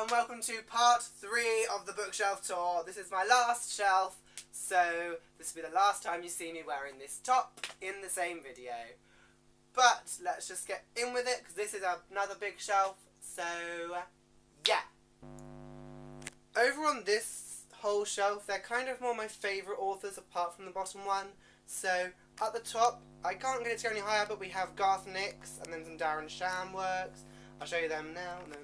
and welcome to part 3 of the bookshelf tour. This is my last shelf, so this will be the last time you see me wearing this top in the same video. But let's just get in with it, because this is another big shelf, so yeah. Over on this whole shelf, they're kind of more my favourite authors apart from the bottom one. So at the top, I can't get it to go any higher, but we have Garth Nix and then some Darren Shan works. I'll show you them now, and then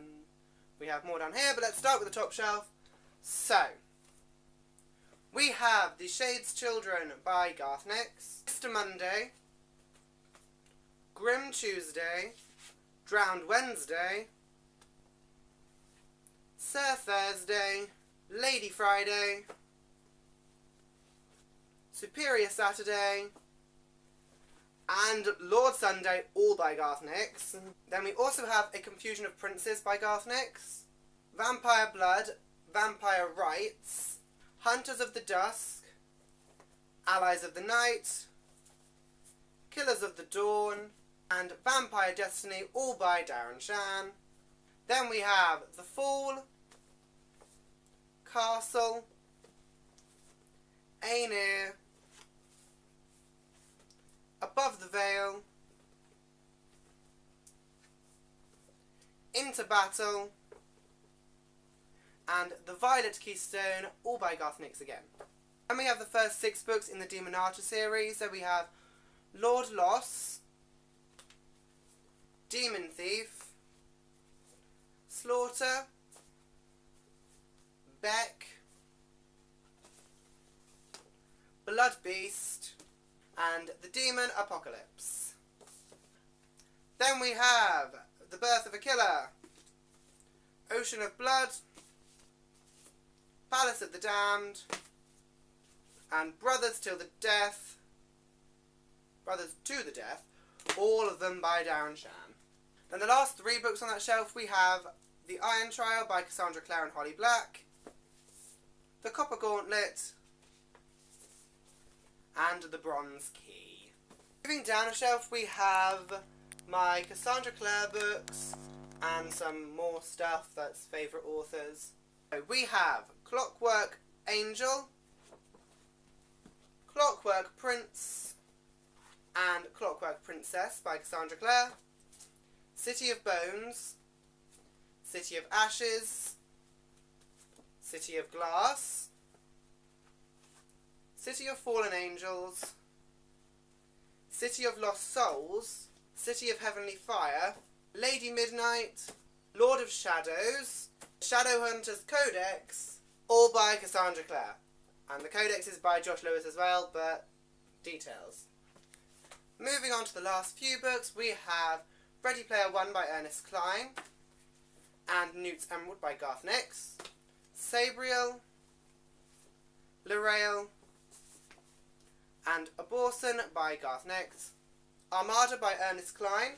we have more down here, but let's start with the top shelf. So, we have The Shade's Children by Garth Nix, Mr. Monday, Grim Tuesday, Drowned Wednesday, Sir Thursday, Lady Friday, Superior Saturday, and Lord Sunday, all by Garth Nix. Then we also have A Confusion of Princes by Garth Nix, Vampire Blood, Vampire Rights, Hunters of the Dusk, Allies of the Night, Killers of the Dawn, and Vampire Destiny, all by Darren Shan. Then we have The Fall, Castle, Aenir, Above the Veil, Into Battle, and The Violet Keystone, all by Garth Nix again. And we have the first 6 books in the Demon Archer series. So we have Lord Loss, Demon Thief, Slaughter, Beck, Blood Beast, and The Demon Apocalypse. Then we have The Birth of a Killer, Ocean of Blood, Palace of the Damned, and Brothers to the Death, all of them by Darren Shan. Then the last 3 books on that shelf, we have The Iron Trial by Cassandra Clare and Holly Black, The Copper Gauntlet, and The Bronze Key. Moving down a shelf, we have my Cassandra Clare books and some more stuff that's favourite authors. So we have Clockwork Angel, Clockwork Prince, and Clockwork Princess by Cassandra Clare, City of Bones, City of Ashes, City of Glass, City of Fallen Angels, City of Lost Souls, City of Heavenly Fire, Lady Midnight, Lord of Shadows, Shadowhunters Codex, all by Cassandra Clare. And the Codex is by Josh Lewis as well, but details. Moving on to the last few books, we have Ready Player One by Ernest Cline, and Newt's Emerald by Garth Nix, Sabriel, Lirael, and Aborson by Garth Nix, Armada by Ernest Cline,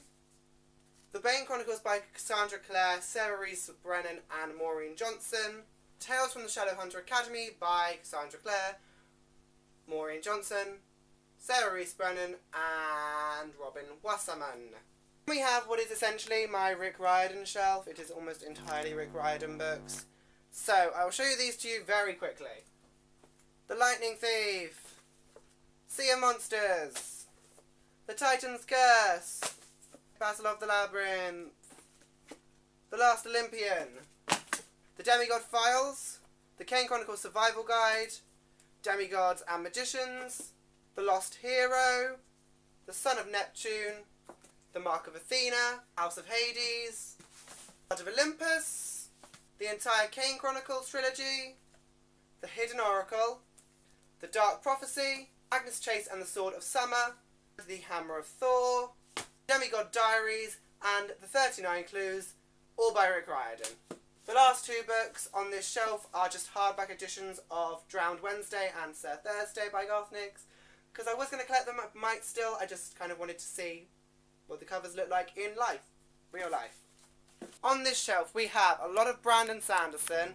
The Bane Chronicles by Cassandra Clare, Sarah Rees Brennan and Maureen Johnson, Tales from the Shadowhunter Academy by Cassandra Clare, Maureen Johnson, Sarah Rees Brennan and Robin Wasserman. We have what is essentially my Rick Riordan shelf. It is almost entirely Rick Riordan books. So I will show you these to you very quickly. The Lightning Thief, Sea of Monsters, The Titan's Curse, Battle of the Labyrinth, The Last Olympian, The Demigod Files, The Kane Chronicles Survival Guide, Demigods and Magicians, The Lost Hero, The Son of Neptune, The Mark of Athena, House of Hades, Blood of Olympus, the entire Kane Chronicles trilogy, The Hidden Oracle, The Dark Prophecy, Agnes Chase and the Sword of Summer, The Hammer of Thor, Demigod Diaries, and The 39 Clues, all by Rick Riordan. The last 2 books on this shelf are just hardback editions of Drowned Wednesday and Sir Thursday by Garth Nix, because I was going to collect them, I might still, I just kind of wanted to see what the covers look like in life, real life. On this shelf we have a lot of Brandon Sanderson,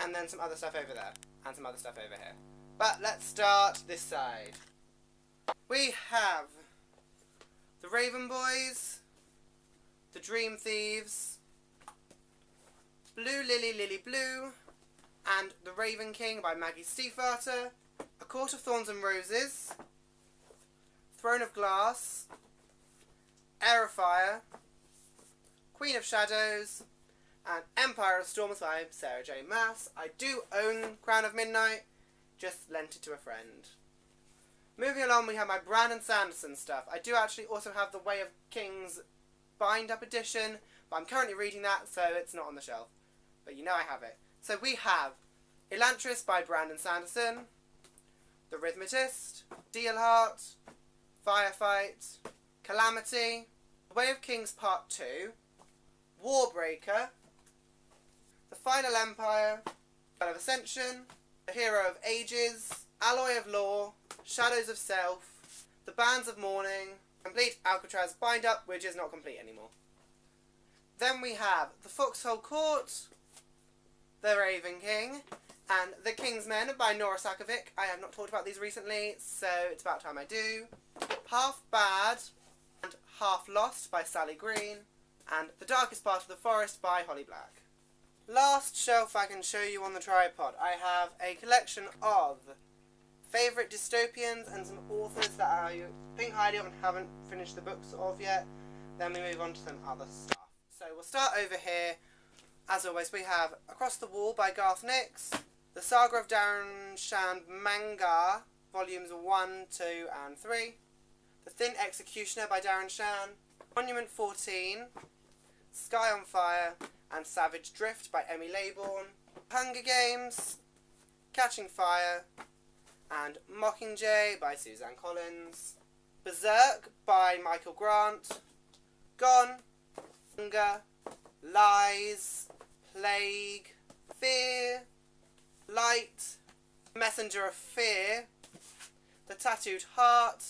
and then some other stuff over there, and some other stuff over here. But let's start this side. We have The Raven Boys, The Dream Thieves, Blue Lily Lily Blue, and The Raven King by Maggie Stiefvater, A Court of Thorns and Roses, Throne of Glass, Heir of Fire, Queen of Shadows, and Empire of Storms by Sarah J. Maas. I do own Crown of Midnight, just lent it to a friend. Moving along, we have my Brandon Sanderson stuff. I do actually also have the Way of Kings bind-up edition, but I'm currently reading that, so it's not on the shelf. But you know I have it. So we have Elantris by Brandon Sanderson, The Rhythmatist, Steelheart, Firefight, Calamity, The Way of Kings Part 2, Warbreaker, The Final Empire, Battle of Ascension, The Hero of Ages, Alloy of Law, Shadows of Self, The Bands of Mourning, Complete Alcatraz bind-up, which is not complete anymore. Then we have The Foxhole Court, The Raven King, and The King's Men by Nora Sakovic. I have not talked about these recently, so it's about time I do. Half Bad and Half Lost by Sally Green, and The Darkest Part of the Forest by Holly Black. Last shelf I can show you on the tripod, I have a collection of favourite dystopians and some authors that I think highly of and haven't finished the books of yet. Then we move on to some other stuff. So we'll start over here. As always, we have Across the Wall by Garth Nix, The Saga of Darren Shan Manga, Volumes 1, 2 and 3, The Thin Executioner by Darren Shan, Monument 14, Sky on Fire, and Savage Drift by Emmy Laybourne, Hunger Games, Catching Fire, and Mockingjay by Suzanne Collins, Berserk by Michael Grant, Gone, Hunger, Lies, Plague, Fear, Light, Messenger of Fear, The Tattooed Heart,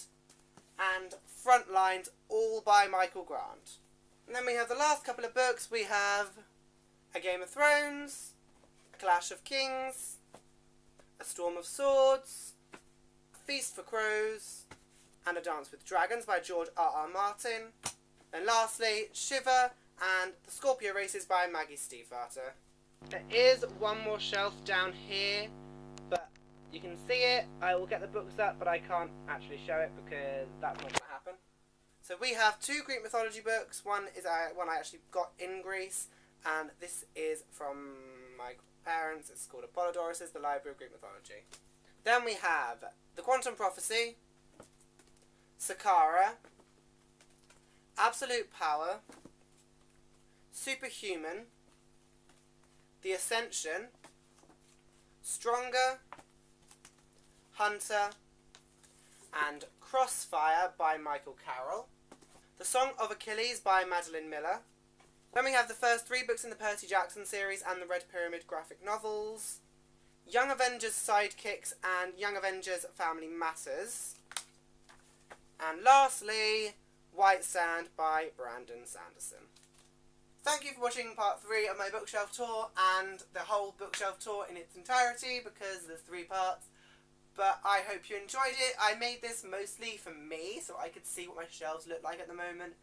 and Frontlines, all by Michael Grant. And then we have the last couple of books. We have A Game of Thrones, A Clash of Kings, A Storm of Swords, A Feast for Crows, and A Dance with Dragons by George R.R. Martin. And lastly, Shiver and The Scorpio Races by Maggie Stiefvater. There is one more shelf down here, but you can see it. I will get the books up, but I can't actually show it because that's not going to happen. So we have two Greek mythology books. One is one I actually got in Greece, and this is from my parents. It's called Apollodorus, The Library of Greek Mythology. Then we have The Quantum Prophecy, Saqqara, Absolute Power, Superhuman, The Ascension, Stronger, Hunter, and Crossfire by Michael Carroll, The Song of Achilles by Madeline Miller. Then we have the first three books in the Percy Jackson series and the Red Pyramid graphic novels, Young Avengers Sidekicks and Young Avengers Family Matters, and lastly, White Sand by Brandon Sanderson. Thank you for watching part 3 of my bookshelf tour and the whole bookshelf tour in its entirety because there's 3 parts. But I hope you enjoyed it. I made this mostly for me so I could see what my shelves look like at the moment.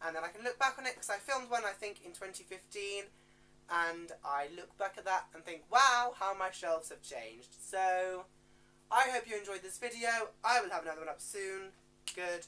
And then I can look back on it because I filmed one I think in 2015. And I look back at that and think, wow, how my shelves have changed. So I hope you enjoyed this video. I will have another one up soon. Good.